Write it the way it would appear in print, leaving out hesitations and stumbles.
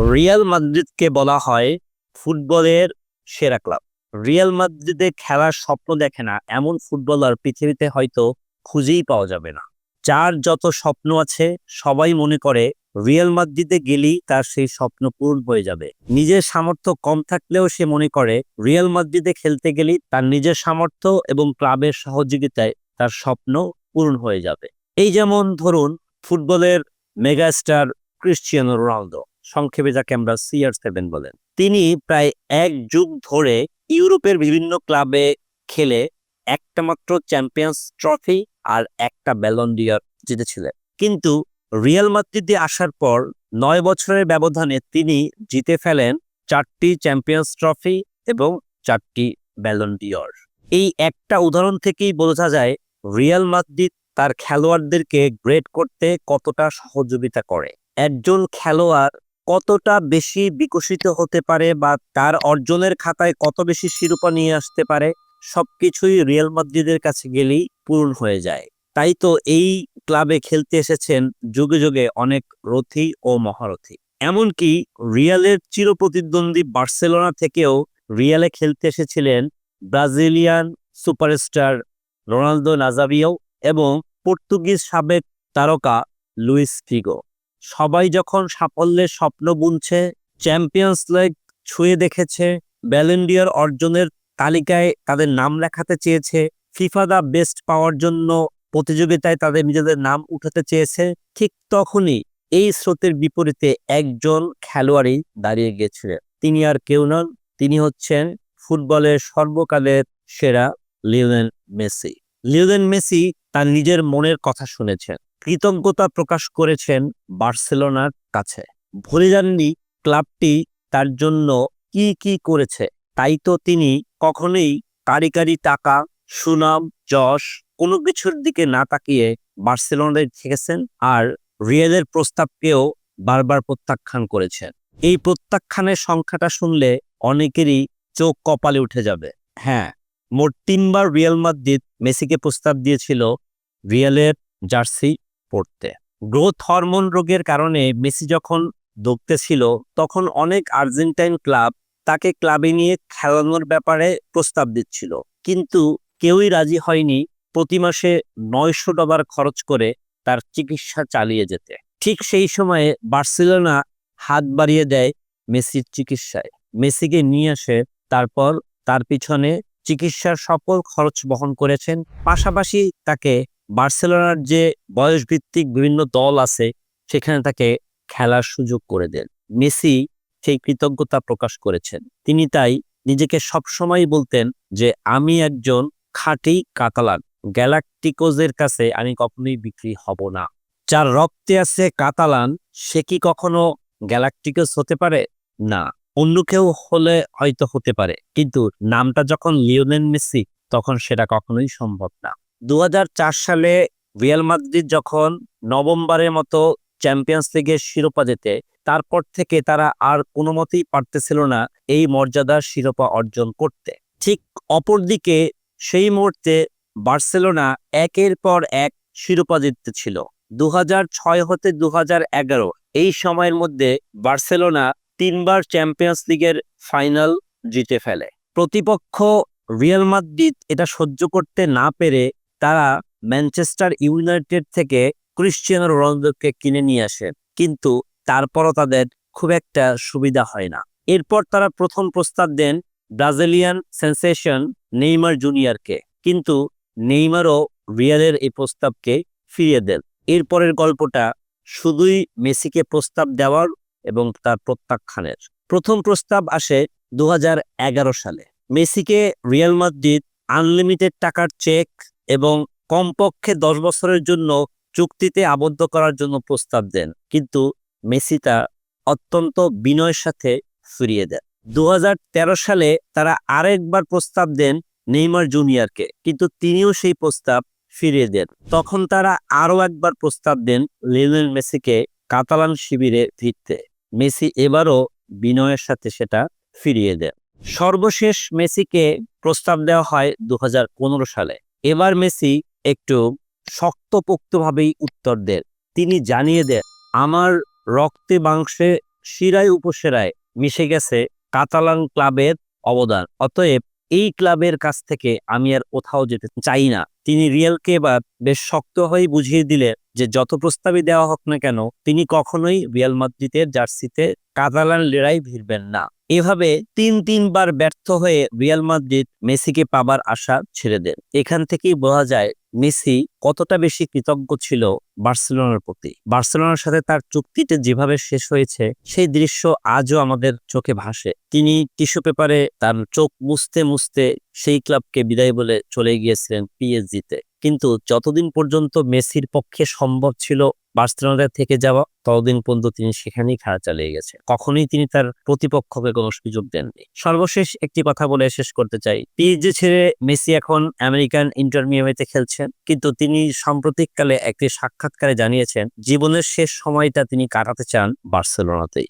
Real মাদ্রিদকে বলা হয় ফুটবলের সেরা ক্লাব। রিয়াল মাদ্রিদে খেলার স্বপ্ন দেখে না এমন ফুটবলার পৃথিবীতে হয়তো খুঁজেই পাওয়া যাবে না। যার যত স্বপ্ন আছে সবাই মনে করে রিয়াল মাদ্রিদে গেলেই তার সেই স্বপ্ন পূরণ হয়ে যাবে। নিজের সামর্থ্য কম থাকলেও সে মনে করে রিয়াল মাদ্রিদে খেলতে গেলেই তার নিজের সামর্থ্য এবং ক্লাবের সহযোগিতায় তার স্বপ্ন পূরণ হয়ে যাবে। এই যেমন ধরুন ফুটবলের মেগাস্টার ক্রিশ্চিয়ানো রোনালদো, সংক্ষেপে যাকে আমরা CR7 বলেন। তিনি প্রায় এক যুগ ধরে ইউরোপের বিভিন্ন ক্লাবে খেলে একটা মাত্র চ্যাম্পিয়ন্স ট্রফি আর একটা ব্যালন ডি'র জিতেছিলেন। কিন্তু রিয়াল মাদ্রিদে আসার পর 9 বছরের ব্যবধানে তিনি জিতে ফেলেন 4টি চ্যাম্পিয়ন্স ট্রফি এবং 4টি ব্যালন ডি'র। এই একটা উদাহরণ থেকেই বোঝা যায় রিয়াল মাদ্রিদ তার খেলোয়াড়দেরকে গ্রেড করতে কতটা সহযোগিতা করে। একজন খেলোয়াড় কতটা বেশি বিকশিত হতে পারে বা তার অর্জনের খাতায় কত বেশি শিরোপা নিয়ে আসতে পারে, সবকিছুই রিয়াল মাদ্রিদের কাছে গেলেই পূরণ হয়ে যায়। তাই তো এই ক্লাবে খেলতে এসেছেন যুগে যুগে অনেক রথী ও মহারথী। এমনকি রিয়ালের চিরপ্রতিদ্বন্দ্বী বার্সেলোনা থেকেও রিয়ালে খেলতে এসেছিলেন ব্রাজিলিয়ান সুপারস্টার রোনালদো নাজারিও এবং পর্তুগিজ সাবেক তারকা লুইস ফিগো। সবাই যখন সাফল্যের স্বপ্ন বুনছে, চ্যাম্পিয়ন্স লিগ ছুঁয়ে দেখেছে, ব্যালন ডি'র অর্জনের তালিকায় তাদের নাম লেখাতে চেয়েছে, ফিফা দা বেস্ট পাওয়ার জন্য প্রতিযোগিতায় তাদের নিজেদের নাম উঠাতে চেয়েছে, ঠিক তখনই এই স্রোতের বিপরীতে একজন খেলোয়াড়ই দাঁড়িয়ে গিয়েছিলেন। তিনি আর কেউ নন, তিনি হচ্ছেন ফুটবলের সর্বকালের সেরা লিওনেল মেসি। লিওনেল মেসি তার নিজের মনের কথা শুনেছেন, কৃতজ্ঞতা প্রকাশ করেছেন বার্সেলোনার কাছে। ভুলে যাননি ক্লাবটি তার জন্য কি কি করেছে। তাই তো তিনি কখনোই কারি টাকা, সুনাম, যশ কোনো কিছুর দিকে না তাকিয়ে বার্সেলোনায় থেকেছেন আর রিয়ালের প্রস্তাবকেও বারবার প্রত্যাখ্যান করেছেন। এই প্রত্যাখ্যানের সংখ্যাটা শুনলে অনেকেরই চোখ কপালে উঠে যাবে। হ্যাঁ, মোট 3বার রিয়াল মাদ্রিদ মেসিকে প্রস্তাব দিয়েছিল রিয়ালের জার্সি পড়তে। গ্রোথ হরমোন রোগের কারণে মেসি যখন দৌড়তেছিল তখন অনেক আর্জেন্টাইন ক্লাব তাকে ক্লাবে নিয়ে খেলানোর ব্যাপারে প্রস্তাব দিচ্ছিল, কিন্তু কেউই রাজি হয়নি প্রতি মাসে $900 খরচ করে তার চিকিৎসা চালিয়ে যেতে। ঠিক সেই সময়ে বার্সেলোনা হাত বাড়িয়ে দেয় মেসির চিকিৎসায়, মেসিকে নিয়ে আসে, তারপর তার পিছনে চিকিৎসার সকল খরচ বহন করেছেন। পাশাপাশি তাকে বার্সেলোনার যে বয়সভিত্তিক বিভিন্ন দল আছে সেখানে তাকে খেলার সুযোগ করে দেন। মেসি সেই কৃতজ্ঞতা প্রকাশ করেছেন। তিনি তাই নিজেকে সবসময় বলতেন যে আমি একজন খাঁটি কাতালান, গ্যালাকটিকোজের কাছে আমি কখনোই বিক্রি হব না। যার রক্তে আছে কাতালান সে কি কখনো গ্যালাকটিকোস হতে পারে? না। অন্য কেউ হলে হয়তো হতে পারে, কিন্তু নামটা যখন লিওনেল মেসি তখন সেটা কখনোই সম্ভব না। 2004 সালে রিয়াল মাদ্রিদ যখন নবমবারের মতো চ্যাম্পিয়ন্স লিগের শিরোপা জেতে, তারপর থেকে তারা আর কোনো মতেই পারতেছিল না এই মর্যাদার শিরোপা অর্জন করতে। ঠিক অপরদিকে সেই মুহূর্তে বার্সেলোনা একের পর এক শিরোপা জিততেছিল। 2006 হতে 2011 এই সময়ের মধ্যে বার্সেলোনা 3বার চ্যাম্পিয়ন্স লিগের ফাইনাল জিতে ফেলে। প্রতিপক্ষ রিয়াল মাদ্রিদ এটা সহ্য করতে না পেরে তারা ম্যানচেস্টার ইউনাইটেড থেকে ক্রিশ্চিয়ানো রোনালদোকে কিনে নিয়ে আসে, কিন্তু তারপরও তাদের খুব একটা সুবিধা হয় না। এরপর তারা প্রথম প্রস্তাব দেন ব্রাজিলিয়ান সেন্সেশন নেইমার জুনিয়রকে, কিন্তু নেইমারও রিয়ালের এই প্রস্তাবকে ফিরিয়ে দেন। এরপরের গল্পটা শুধুই মেসিকে প্রস্তাব দেওয়ার এবং তার প্রত্যাখ্যানের। প্রথম প্রস্তাব আসে 2011 সালে। মেসিকে রিয়াল মাদ্রিদ আনলিমিটেড টাকার চেক এবং কমপক্ষে 10 বছরের জন্য চুক্তিতে আবদ্ধ করার জন্য প্রস্তাব দেন, কিন্তু মেসি তা অত্যন্ত বিনয়ের সাথে ফিরিয়ে দেন। 2013 সালে তারা আরেকবার প্রস্তাব দেন নেইমার জুনিয়রকে, কিন্তু তিনিও সেই প্রস্তাব ফিরিয়ে দেন। তখন তারা আরও একবার প্রস্তাব দেন লিওনেল মেসিকে কাতালান শিবিরে ফিরতে। মেসি এবারও বিনয়ের সাথে সেটা ফিরিয়ে দেন। সর্বশেষ মেসিকে প্রস্তাব দেওয়া হয় 2015 সালে। এবার মেসি একটু শক্তপোক্তভাবেই উত্তর দেন। তিনি জানিয়ে দেন, আমার রক্তে মাংসে শিরায় উপশিরায় মিশে গেছে কাতালান ক্লাবের অবদান। অতএব এই ক্লাবের কাছ থেকে আমি আর কোথাও যেতে চাই না। তিনি রিয়ালকে এবার বেশ শক্ত হয়ে বুঝিয়ে দিলেন যে যত প্রস্তাবই দেওয়া হোক না কেন তিনি কখনোই রিয়াল মাদ্রিদের জার্সিতে কাতালান লেরাই ভিড়বেন না। এভাবে তিনবার ব্যর্থ হয়ে রিয়াল মাদ্রিদ মেসিকে পাবার আশা ছেড়ে দেন। এখান থেকেই বোঝা যায় মেসি কতটা বেশি কৃতজ্ঞ ছিল বার্সেলোনার প্রতি। বার্সেলোনার সাথে তার চুক্তিতে যেভাবে শেষ হয়েছে সেই দৃশ্য আজও আমাদের চোখে ভাসে। তিনি টিস্যু পেপারে তার চোখ মুছতে মুছতে সেই ক্লাবকে বিদায় বলে চলে গিয়েছিলেন পিএসজিতে। কিন্তু যতদিন পর্যন্ত মেসির পক্ষে সম্ভব ছিল বার্সেলোনাতে থেকে যাওয়া, ততদিন পর্যন্ত তিনি সেখানেই খেলা চালিয়ে গেছে। কখনোই তিনি তার প্রতিপক্ষকে কোনো সুযোগ দেননি। সর্বশেষ একটি কথা বলে শেষ করতে চাই, পিএসজি ছেড়ে মেসি এখন আমেরিকান ইন্টার মিয়ামিতে খেলছেন, কিন্তু তিনি সাম্প্রতিককালে একটি সাক্ষাৎকারে জানিয়েছেন জীবনের শেষ সময়টা তিনি কাটাতে চান বার্সেলোনাতেই।